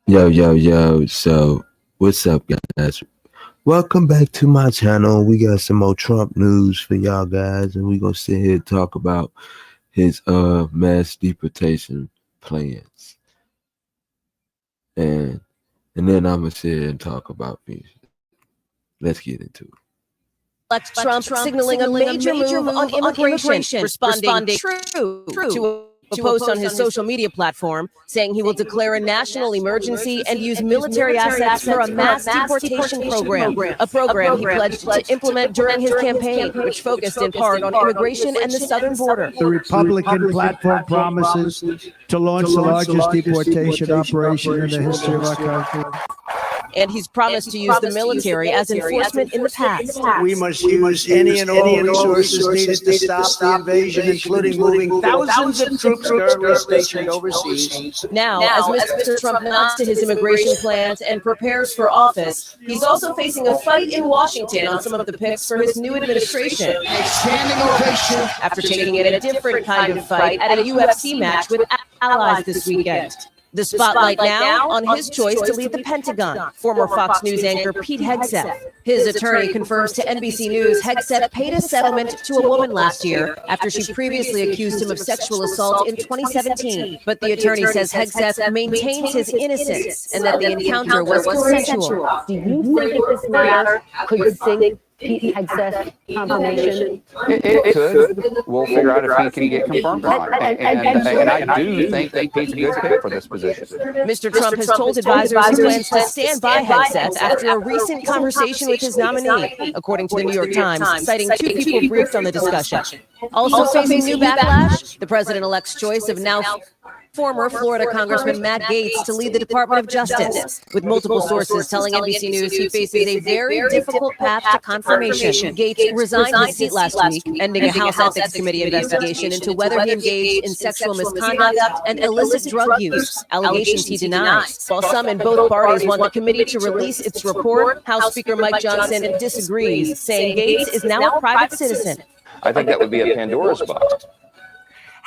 Yo, yo, yo. So, what's up, guys? Welcome back to my channel. We got some more Trump news for y'all guys, and we gonna sit here and talk about his mass deportation plans, and then I'm gonna sit here and talk about music. Let's get into it. Trump signaling a major move on immigration, responding true to a post on his social media platform saying he will declare a national emergency and use military assets for a mass deportation program, a program he pledged to implement during his campaign, which focused in part on immigration and the southern border. The Republican platform promises to launch the largest deportation operation in the history of our country. And he's promised to use the military as enforcement in the past. We must use any and all resources needed to stop the invasion, including moving thousands of troops currently stationed overseas. Now, as Mr. Trump nods to his immigration plans and prepares for office, he's also facing a fight in Washington on some of the picks for his new administration. After taking it a different kind of fight at a UFC match with allies this weekend. The spotlight now on his choice to lead the Pentagon, former Fox News anchor Pete Hegseth. His attorney confirms to NBC News Hegseth paid a settlement to a woman last year after she previously accused him of sexual assault in 2017. But the attorney says Hegseth maintains his innocence and that the encounter was consensual. Do you think that this matter could sink Pete Hegseth confirmation? It could. We'll figure out if he can get confirmed or not. And I do think that Pete's a good pick for this position. Mr. Trump has told advisors he plans to stand by Hegseth after a recent conversation with his nominee, according to the New York Times, citing two people briefed on the discussion. Also facing new backlash, the president-elect's choice of now former Florida Congressman Matt Gaetz to lead the Department of Justice, with multiple sources telling NBC News he faces a very difficult path to confirmation. Gaetz resigned his seat last week, ending a House Ethics Committee investigation into whether he engaged in sexual misconduct and illicit drug use, allegations he denies. While some in both parties want the committee to release its report, House Speaker Mike Johnson disagrees, saying Gaetz is now a private citizen. I think that would be a Pandora's box.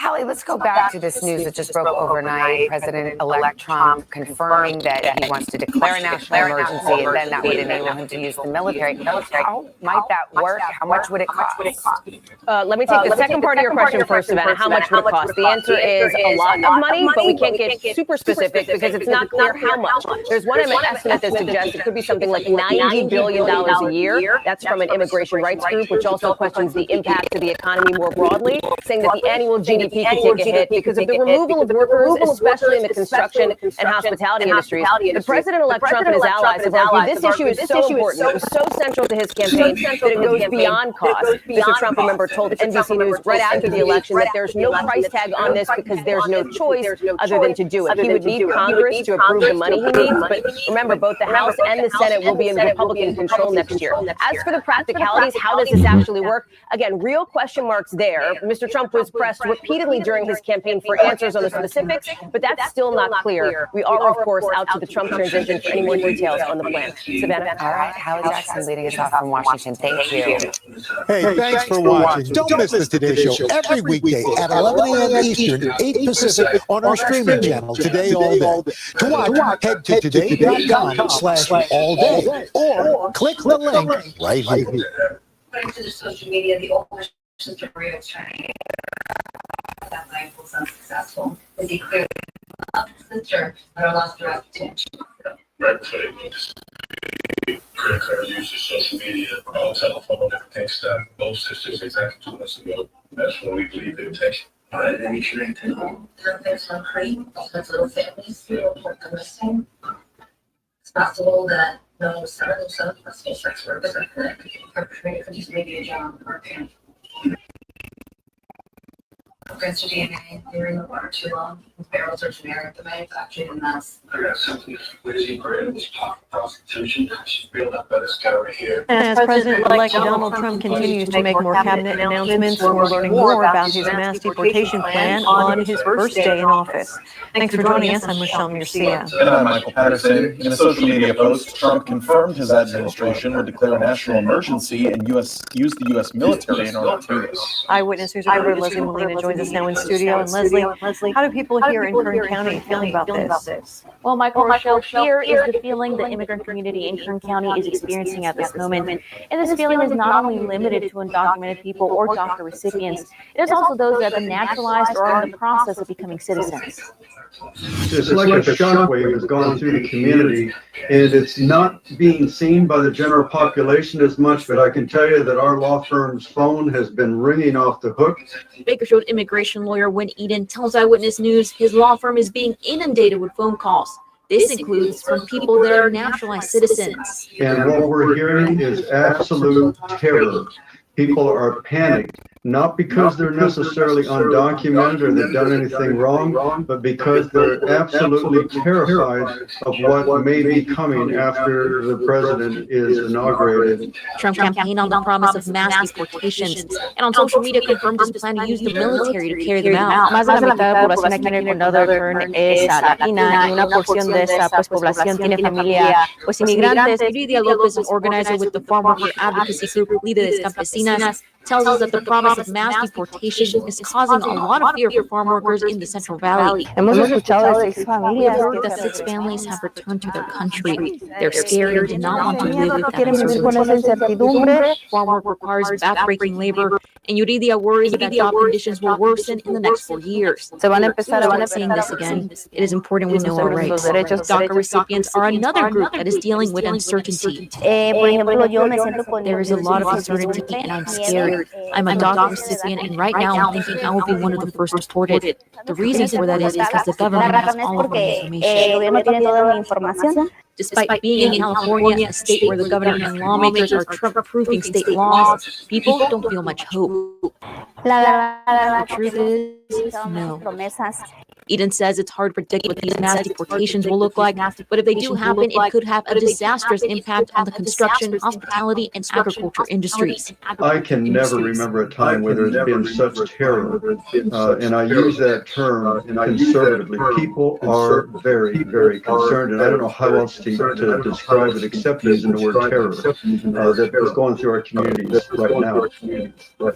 Hallie, let's go back to this news that just broke overnight. President-elect Trump confirming that he wants to declare a national emergency, and then that would enable him to use the military. How might that work? How much would it cost? Let me take the second part of your question first, Savannah. How much would it cost? The answer is a lot of money, but we can't get super specific because it's not clear how much. There's one estimate that suggests it could be something like $90 billion a year. That's from an immigration rights group, which also questions the impact to the economy more broadly, saying that the annual GDP could take a hit because of the removal of workers, especially in the construction and hospitality industries. The president-elect Trump and his allies have argued this issue is so important, it was so central to his campaign that it goes beyond cost. Mr. Trump, remember, told NBC News right after the election that there's no price tag on this because there's no choice other than to do it. He would need Congress to approve the money he needs, but remember, both the House and the Senate will be in Republican control next year. As for the practicalities, how does this actually work? Again, real question marks there. Mr. Trump was pressed repeatedly during his campaign for answers on the specifics, but that's still not clear. We are, of course, out to the Trump transition for any more details on the plan. Savannah? All right, Hallie Jackson leading us off from Washington. Thank you. Hey, thanks for watching. Don't miss the Today Show every weekday at 11 a.m. Eastern, 8 Pacific on our streaming channel, Today All Day. To watch, head to today.com/allday or click the link right here. According to the social media, the older sister Maria was trying to get that life was unsuccessful. Is he clearly loved his sister, but are lost throughout detention? Right, so credit card uses social media, telephone, different things that both sisters exactly 2 months ago. That's when we believe they were taken. Any shooting There's no creep, there's little families who report them missing. It's possible that no son of themselves must be sex workers or perpetrator could just maybe a job or a parent. Against your DNA, they were in the water too long. Barrels are generic, the manufactured, and that's. I got something Lizzie Graham was talking prostitution. She's built up by this guy right here. As President-elect Donald Trump continues to make more cabinet announcements, we're learning more about his mass deportation plan on his first day in office. Thanks for joining us. I'm Michelle Murcia. And I'm Michael Patterson. In a social media post, Trump confirmed his administration would declare a national emergency and use the U.S. military in order to do this. Eyewitness News reporter Leslie Molina joins us us now in studio. And Leslie, how do people here in Kern County feel about this? Well, Michael Rochelle, fear is the feeling the immigrant community in Kern County is experiencing at this moment. And this feeling is not only limited to undocumented people or DACA recipients, it is also those that have been naturalized or are in the process of becoming citizens. It's like a shockwave has gone through the community, and it's not being seen by the general population as much, but I can tell you that our law firm's phone has been ringing off the hook. Bakersfield immigration lawyer Wynn Eden tells Eyewitness News his law firm is being inundated with phone calls. This includes from people that are naturalized citizens. And what we're hearing is absolute terror. People are panicked, not because they're necessarily undocumented or they've done anything wrong, but because they're absolutely terrified of what may be coming after the president is inaugurated. Trump campaigned on the promise of mass deportations and on social media confirmed his plan to use the military to carry them out. Más de la mitad de la población aquí en el condado de Kern es latina y una porción de esa población tiene familia inmigrantes. Yuridia Lopez, an organizer with the Farm Worker Advocacy Group Líderes Campesinas, tells us that the promise of mass deportation is causing a lot of fear for farm workers in the Central Valley. Hemos escuchado de 6 We've familias heard that 6 families have returned to their country. They're scared and do not want to live with that uncertainty. Farm work requires backbreaking labor, and Yuridia worries that job conditions will worsen in the next 4 years. Se van a empezar a Saying this again, it is important we know our rights. DACA recipients are another group that is dealing with uncertainty. There is a lot of uncertainty, and I'm scared. I'm a DACA recipient, and right now I'm thinking I will be one of the first deported. The reason for that is because the government has all of my information. Despite being in California, a state where the governor and lawmakers are Trump-approving state laws, people don't feel much hope. The truth is, no. Eden says it's hard to predict what these mass deportations will look like, but if they do happen, it could have a disastrous impact on the construction, hospitality, and agriculture industries. I can never remember a time where there's been such terror, and I use that term conservatively. People are very, very concerned, and I don't know how else to describe it except using the word terror that is going through our communities right now.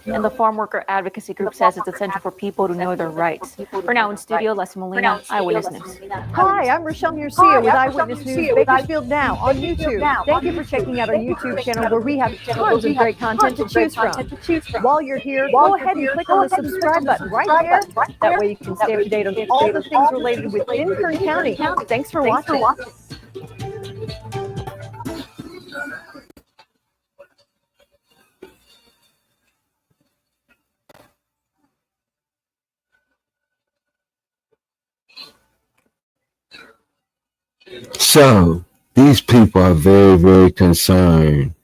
And the Farm Worker Advocacy Group says it's essential for people to know their rights. For now in studio, Leslie Molina, Eyewitness News. Hi, I'm Rochelle Murcia with Eyewitness News Bakersfield Now on YouTube. Thank you for checking out our YouTube channel where we have tons of great content to choose from. While you're here, go ahead and click on the subscribe button right there. That way you can stay up to date on all the things related within Kern County. Thanks for watching. So these people are very, very concerned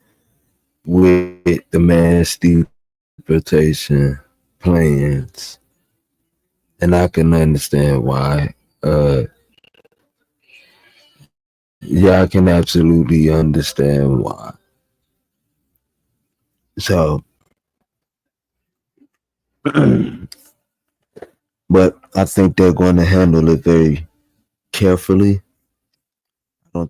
with the mass deportation plans, and I can understand why. Yeah, I can absolutely understand why. So, but I think they're going to handle it very carefully. I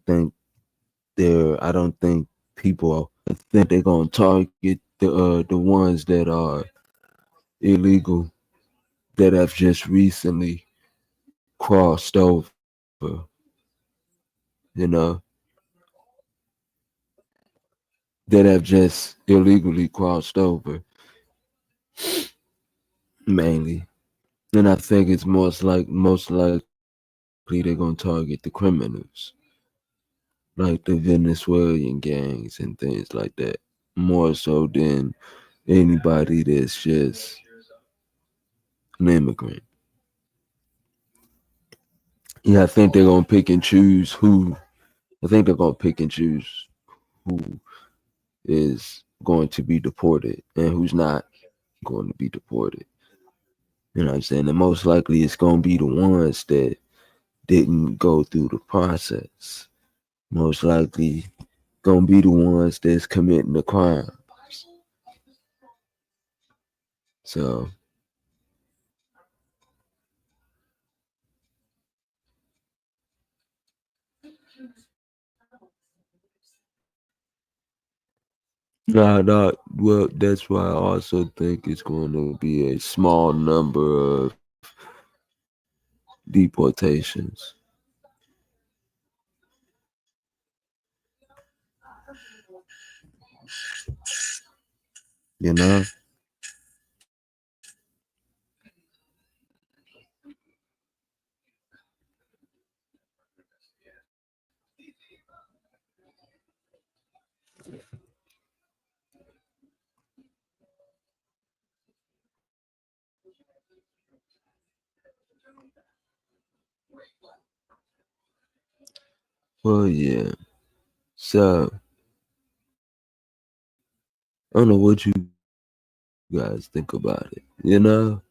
don't think people think they're gonna target the ones that are illegal that have just recently crossed over, that have just illegally crossed over mainly. And I think it's most likely they're gonna target the criminals, like the Venezuelan gangs and things like that, more so than anybody that's just an immigrant. Yeah, I think they're gonna pick and choose who. I think they're gonna pick and choose who is going to be deported and who's not going to be deported. You know what I'm saying? And most likely it's gonna be the ones that didn't go through the process. Most likely gonna be the ones that's committing the crimes. So No. Well, that's why I also think it's going to be a small number of deportations. You know? Well, yeah. So, I don't know what you guys think about it. You know?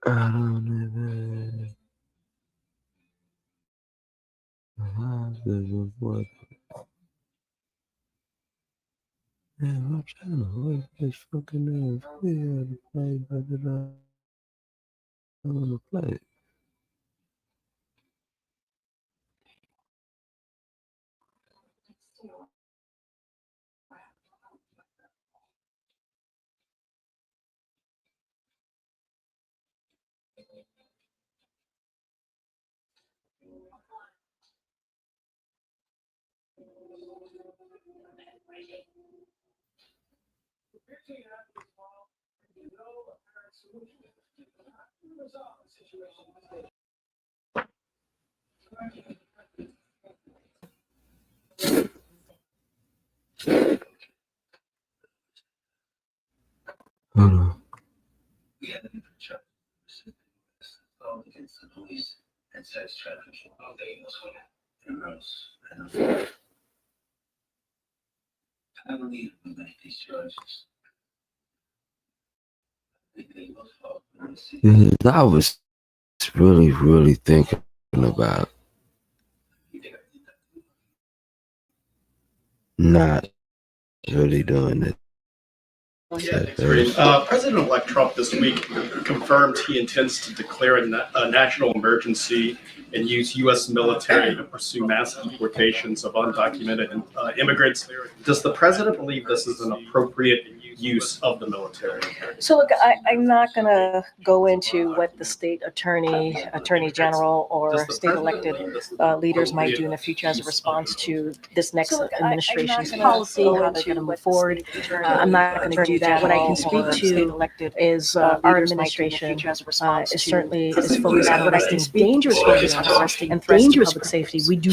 I don't even have the what. Man, I'm trying to hold this fucking video to play, but it don't want to play. Hold on. And sex trafficking all day and girls. I believe we make these choices. Yeah, I was really thinking about not really doing it. Yeah, thanks, Green. President-elect Trump this week confirmed he intends to declare a national emergency and use U.S. military to pursue mass deportations of undocumented immigrants. Does the president believe this is an appropriate use of the military? So look, I'm not going to go into what the state attorney general, or state elected leaders might do in the future as a response to this next administration's policy, how they're going to move forward. I'm not going to do that. What I can speak to is our administration is certainly focused on arresting dangerous criminals and threats to public safety. We do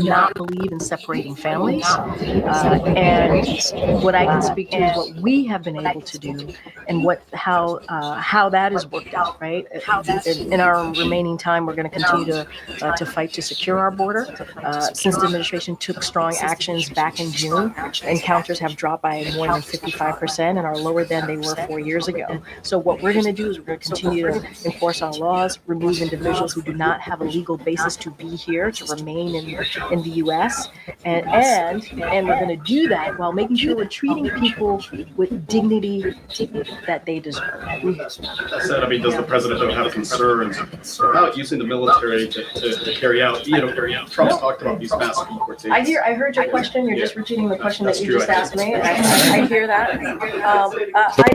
not believe in separating families. And what I can speak to is what we have been able to do and how that has worked out, right? In our remaining time, we're going to continue to fight to secure our border. Since the administration took strong actions back in June, encounters have dropped by more than 55% and are lower than they were 4 years ago. So what we're going to do is we're going to continue to enforce our laws, remove individuals who do not have a legal basis to be here, to remain in the U.S. And we're going to do that while making sure we're treating people with dignity that they deserve. That said, I mean, does the president have concerns about using the military to carry out, Trump's talked about these mass deportations. I heard your question. You're just repeating the question that you just asked me. I hear that. I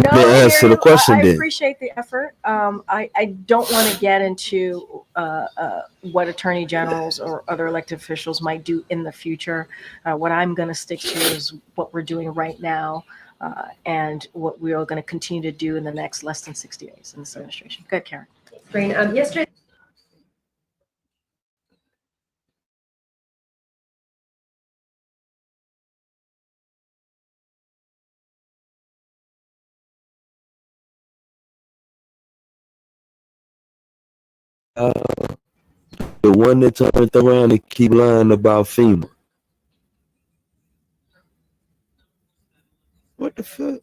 know. I appreciate the effort. I don't want to get into what attorney generals or other elected officials might do in the future. What I'm going to stick to is what we're doing right now, and what we are going to continue to do in the next less than 60 days in this administration. Good, Karen. Green. Yesterday. The one that turned around and keep lying about FEMA. What the fuck?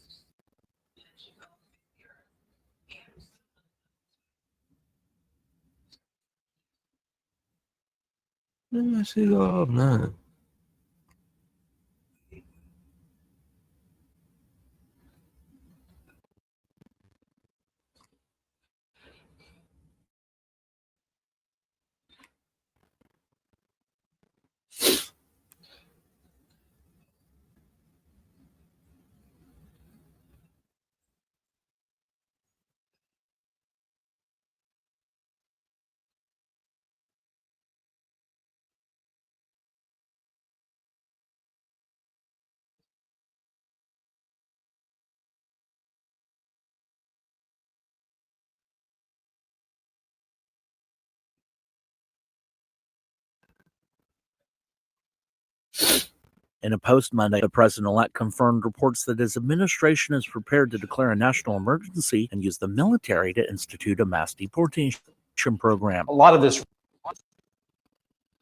Let me see all nine. In a post Monday, the president-elect confirmed reports that his administration is prepared to declare a national emergency and use the military to institute a mass deportation program. A lot of this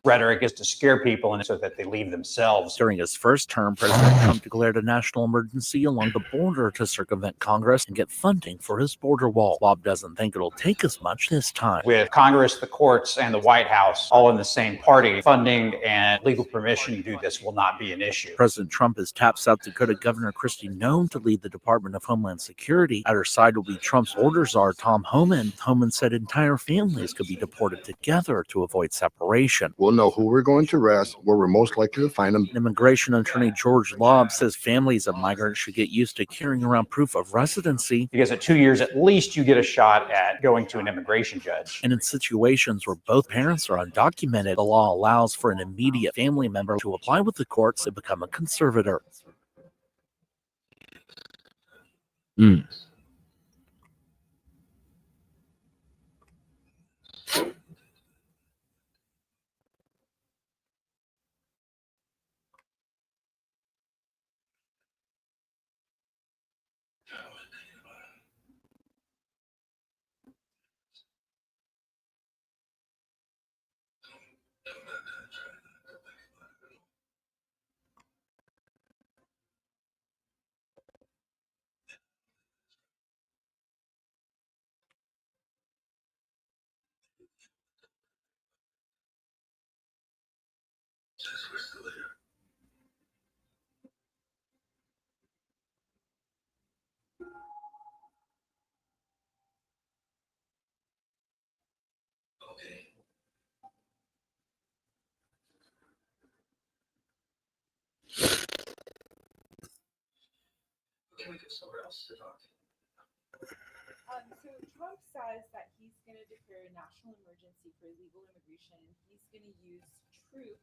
rhetoric is to scare people and so that they leave themselves. During his first term, President Trump declared a national emergency along the border to circumvent Congress and get funding for his border wall. Bob doesn't think it'll take as much this time. With Congress, the courts, and the White House all in the same party, funding and legal permission to do this will not be an issue. President Trump has tapped South Dakota Governor Kristi Noem to lead the Department of Homeland Security. At her side will be Trump's border czar, Tom Homan. Homan said entire families could be deported together to avoid separation. We'll know who we're going to arrest, where we're most likely to find them. Immigration attorney George Lobb says families of migrants should get used to carrying around proof of residency. Because at 2 years, at least you get a shot at going to an immigration judge. And in situations where both parents are undocumented, the law allows for an immediate family member to apply with the courts and become a conservator. Can we go somewhere else to talk? So Trump says that he's going to declare a national emergency for illegal immigration, and he's going to use troops.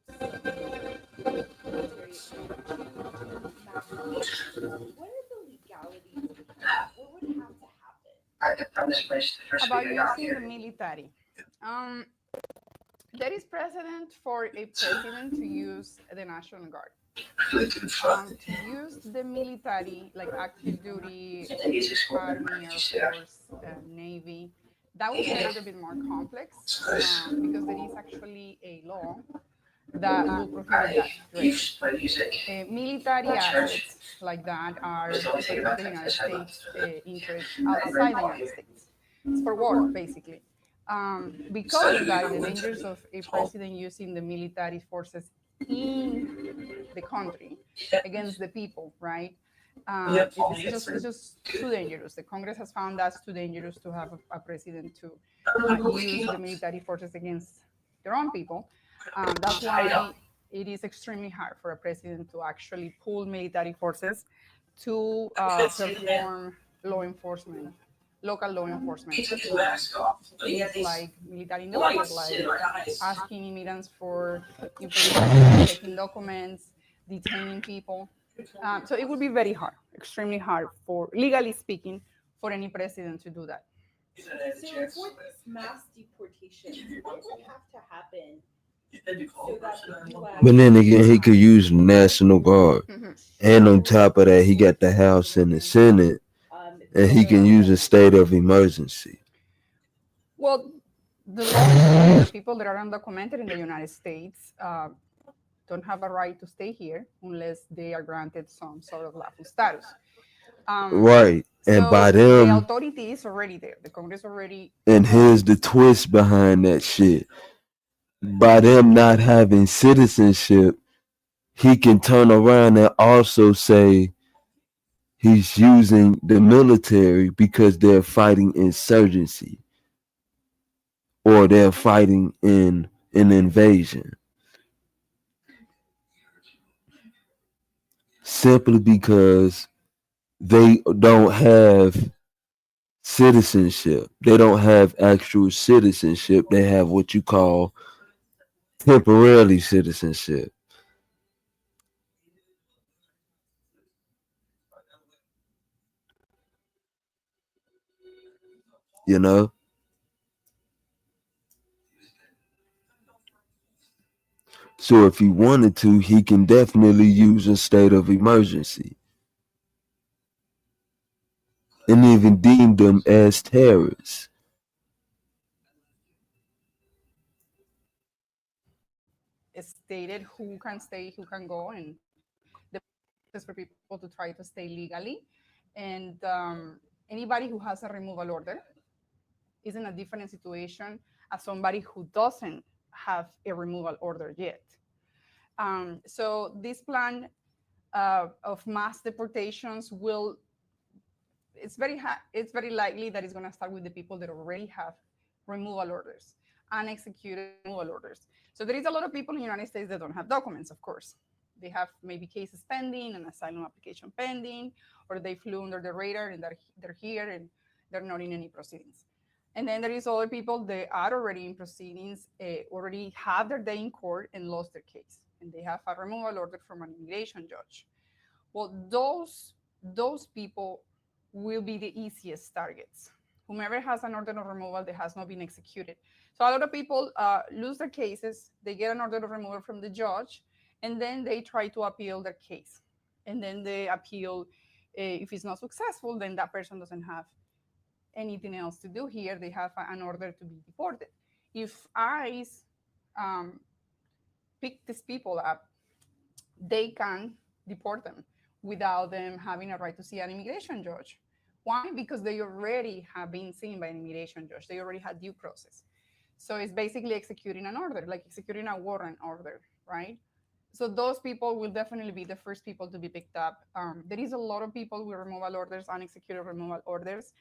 What are the legalities of that? What would have to happen? About using the military. There is precedent for a president to use the National Guard. To use the military, like active duty, Army, Air Force, Navy, that would be a little bit more complex because there is actually a law that will prohibit that. Military assets like that are the United States interest outside the United States. It's for war, basically. Because of that, the dangers of a president using the military forces in the country against the people, right? It's just too dangerous. The Congress has found that's too dangerous to have a president to use the military forces against their own people. That's why it is extremely hard for a president to actually pull military forces to perform law enforcement. Local law enforcement. Things like military notice, like asking immigrants for information, checking documents, detaining people. So it would be very hard, extremely hard for, legally speaking, for any president to do that. So for this mass deportation, what would have to happen so that the US... But then again, he could use the National Guard. And on top of that, he got the House and the Senate. And he can use a state of emergency. Well, the people that are undocumented in the United States don't have a right to stay here unless they are granted some sort of lawful status. Right. And So by the them, authority is already there. The Congress already. and here's the twist behind that shit. By them not having citizenship, he can turn around and also say he's using the military because they're fighting insurgency or they're fighting in an invasion. Simply because they don't have citizenship. They don't have actual citizenship. They have what you call temporarily citizenship. You know? So if he wanted to, he can definitely use a state of emergency and even deem them as terrorists. Stated who can stay, who can go, and the process for people to try to stay legally. And anybody who has a removal order is in a different situation as somebody who doesn't have a removal order yet. So this plan of mass deportations will, it's very likely that it's going to start with the people that already have removal orders, unexecuted removal orders. So there is a lot of people in the United States that don't have documents, of course. They have maybe cases pending, an asylum application pending, or they flew under the radar and they're here and they're not in any proceedings. And then there is other people that are already in proceedings, already have their day in court and lost their case, and they have a removal order from an immigration judge. Well, those people will be the easiest targets. Whomever has an order of removal that has not been executed. So a lot of people lose their cases, they get an order of removal from the judge, and then they try to appeal their case. And then they appeal, if it's not successful, then that person doesn't have anything else to do here. They have an order to be deported. If ICE pick these people up, they can deport them without them having a right to see an immigration judge. Why? Because they already have been seen by an immigration judge. They already had due process. So it's basically executing an order, like executing a warrant order, right? So those people will definitely be the first people to be picked up. There is a lot of people with removal orders, unexecuted removal orders,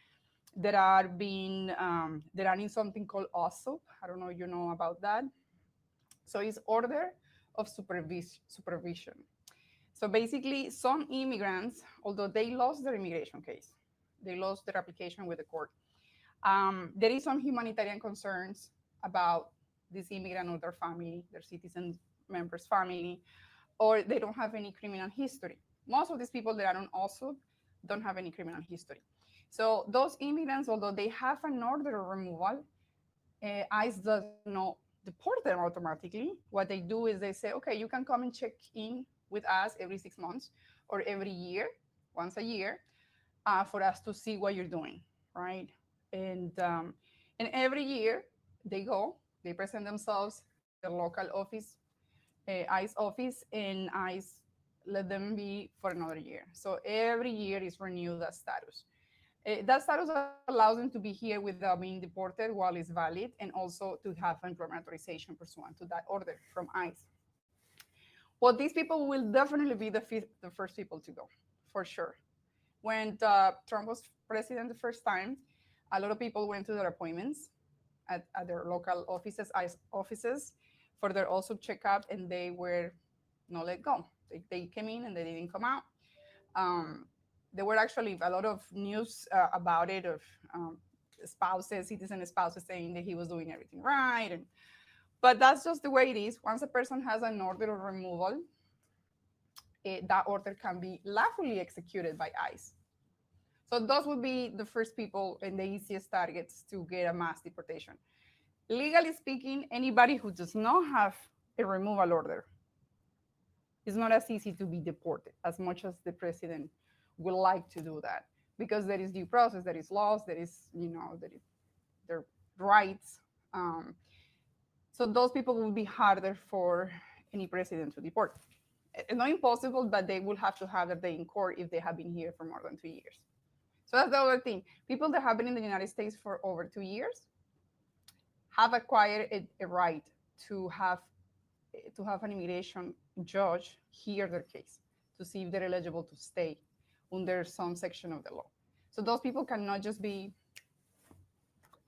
that are being that are in something called OSSUP. I don't know if you know about that. So it's order of supervision. So basically, some immigrants, although they lost their immigration case, they lost their application with the court. There is some humanitarian concerns about this immigrant or their family, their citizen members' family, or they don't have any criminal history. Most of these people that are on OSSUP don't have any criminal history. So those immigrants, although they have an order of removal, ICE does not deport them automatically. What they do is they say, okay, you can come and check in with us every 6 months or every year, once a year, for us to see what you're doing, right? And every year they go, they present themselves at the local office, ICE office, and ICE let them be for another year. So every year is renewed that status. That status allows them to be here without being deported while it's valid, and also to have employment authorization pursuant to that order from ICE. Well, these people will definitely be the first people to go, for sure. When Trump was president the first time, a lot of people went to their appointments at their local offices, ICE offices, for their OSSUP checkup, and they were not let go. They came in and they didn't come out. There were actually a lot of news about it, of spouses, citizen spouses, saying that he was doing everything right. But that's just the way it is. Once a person has an order of removal, that order can be lawfully executed by ICE. So those would be the first people and the easiest targets to get a mass deportation. Legally speaking, anybody who does not have a removal order is not as easy to be deported, as much as the president would like to do that, because there is due process, there is laws, there is, their rights. So those people will be harder for any president to deport. Not impossible, but they will have to have that day in court if they have been here for more than 2 years. So that's the other thing. People that have been in the United States for over 2 years have acquired a right to have an immigration judge hear their case to see if they're eligible to stay under some section of the law. So those people cannot just be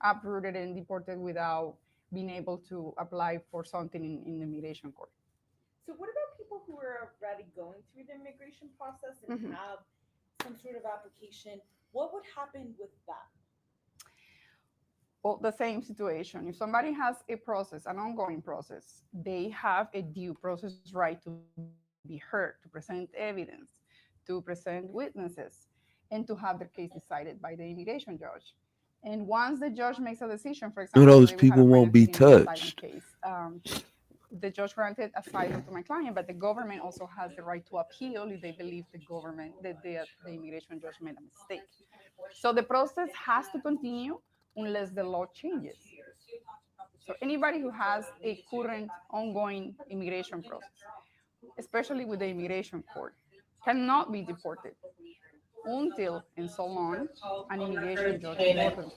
uprooted and deported without being able to apply for something in the immigration court. So what about people who are already going through the immigration process and Mhm. have some sort of application? What would happen with them? Well, the same situation. If somebody has a process, an ongoing process, they have a due process right to be heard, to present evidence, to present witnesses, and to have their case decided by the immigration judge. And once the judge makes a decision, for example, Those today we had a people won't be friend sitting in an touched. asylum case. The judge granted asylum to my client, but the government also has the right to appeal if they believe the immigration judge made a mistake. So the process has to continue unless the law changes. So anybody who has a current ongoing immigration process, especially with the immigration court, cannot be deported until and so long an immigration judge orders it. They don't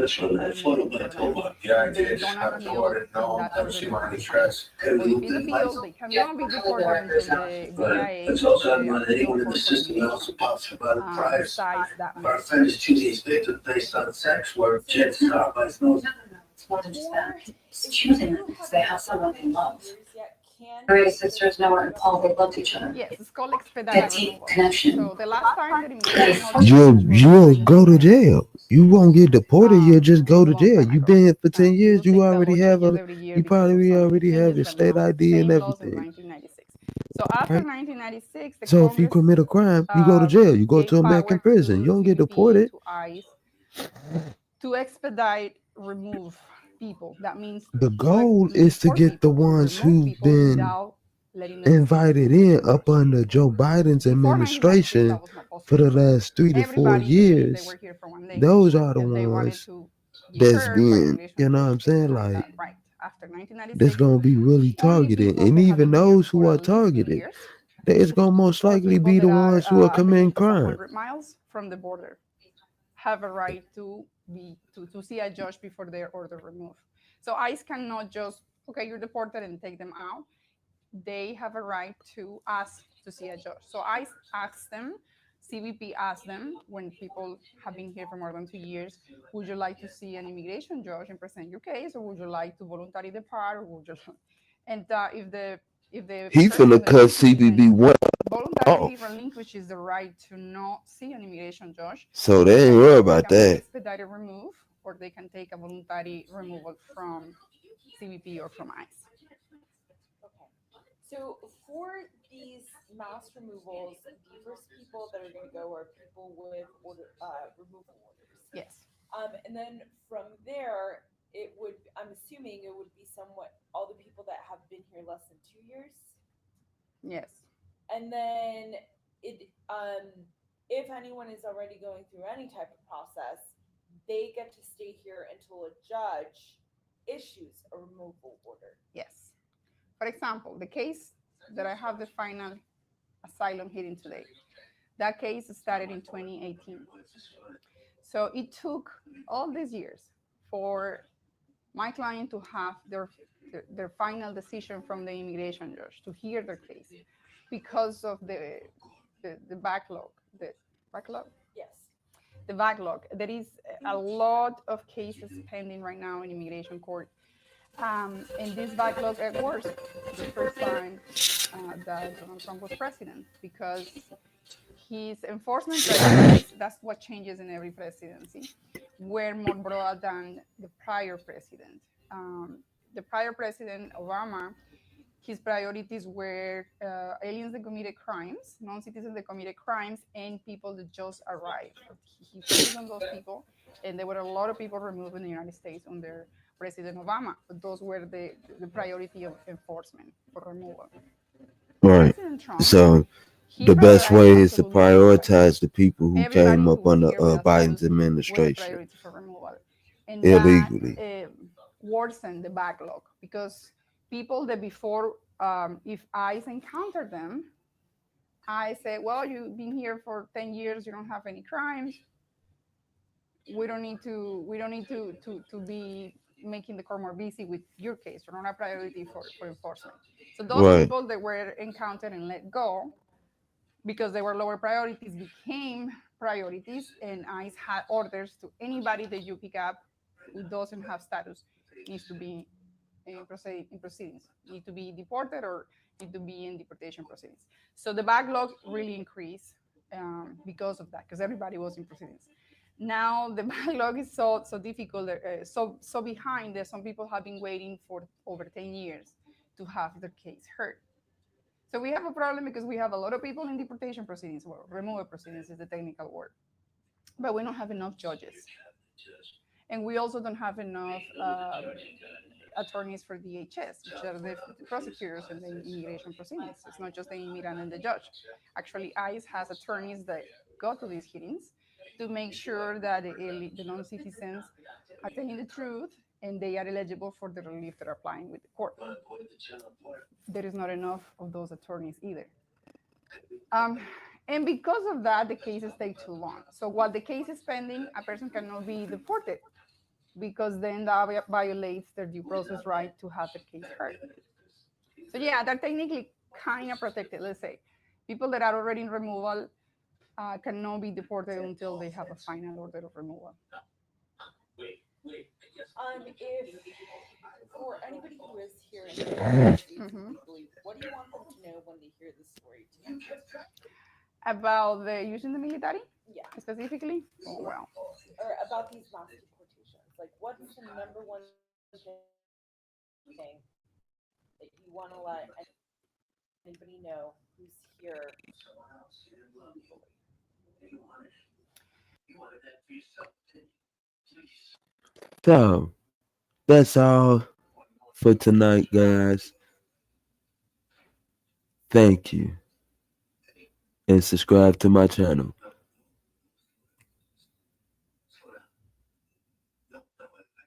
appeal that order. So if it's appealed, they cannot be deported until the BIA decides that mistake. Based on sex work, it's more than just that. It's choosing them because they have someone they love. Married sisters know and Paul, they loved each other. Yes, it's called That expedited deep removal. connection. So the last time that immigration You'll go to jail. You won't get deported. You'll just go to jail. You've been here for 10 years. You already have you probably already have your state ID and everything. 1996. So after Right. 1996, the So if you Congress commit a crime, you go to jail. You go to American prison. You don't get deported. to ICE to expedite remove people. That means The goal is to get the ones who've been without letting them invited in up under Joe Biden's administration for the last 3 to 4 years. Those are the ones that's being, you know what I'm saying? Like, after 1996, that's gonna be really targeted. And even those who are targeted, it's gonna most likely be the ones who are committing crime. 100 miles from the border have a right to see a judge before they're ordered removed. So ICE cannot just, okay, you're deported and take them out. They have a right to ask to see a judge. So ICE asks them, CBP asks them, when people have been here for more than 2 years, would you like to see an immigration judge and present your case, or would you like to voluntarily depart, or would you? And if the He finna cut CBB one voluntarily off. relinquishes the right to not see an immigration judge, So they ain't worried about that. expedited remove, or they can take a voluntary removal from CBP or from ICE. So for these mass removals, the first people that are going to go are people with removal orders. Yes. And then from there, I'm assuming it would be somewhat all the people that have been here less than 2 years. Yes. And then if anyone is already going through any type of process, they get to stay here until a judge issues a removal order. Yes. For example, the case that I have the final asylum hearing today, that case started in 2018. So it took all these years for my client to have their final decision from the immigration judge to hear their case because of the backlog. The backlog? Yes. The backlog. There is a lot of cases pending right now in immigration court. And this backlog got worse the first time that Donald Trump was president, because his enforcement practices, that's what changes in every presidency, were more broad than the prior president. The prior president, Obama, his priorities were aliens that committed crimes, non-citizens that committed crimes, and people that just arrived. He focused on those people, and there were a lot of people removed in the United States under President Obama, but those were the priority of enforcement for removal. Right. Trump, So the best way is to prioritize the people who came up under Biden's administration for removal. And illegally. that worsened the backlog, because people that before if ICE encounter them, I say, well, you've been here for 10 years, you don't have any crimes. We don't need to be making the court more busy with your case. You're not a priority for enforcement. So those people that were encountered and let go because they were lower priorities became priorities, and ICE had orders to anybody that you pick up who doesn't have status needs to be in proceedings, need to be deported or need to be in deportation proceedings. So the backlog really increased because of that, because everybody was in proceedings. Now the backlog is so difficult, so behind that some people have been waiting for over 10 years to have their case heard. So we have a problem because we have a lot of people in deportation proceedings, or removal proceedings is the technical word, but we don't have enough judges. And we also don't have enough attorneys for DHS, which are the prosecutors in the immigration proceedings. It's not just the immigrant and the judge. Actually, ICE has attorneys that go to these hearings to make sure that the non-citizens are telling the truth and they are eligible for the relief they're applying with the court. There is not enough of those attorneys either. And because of that, the cases take too long. So while the case is pending, a person cannot be deported because then that violates their due process right to have the case heard. So yeah, they're technically kind of protected, let's say. People that are already in removal cannot be deported until they have a final order of removal. If for anybody who is here in the States, what do you want them to know when they hear this story tonight? About the using the military? Yeah. Specifically? Oh, well. Or about these mass deportations. Like, what's the number one thing that you want to let anybody know who's here So that's all for tonight, guys. Thank you. And subscribe to my channel.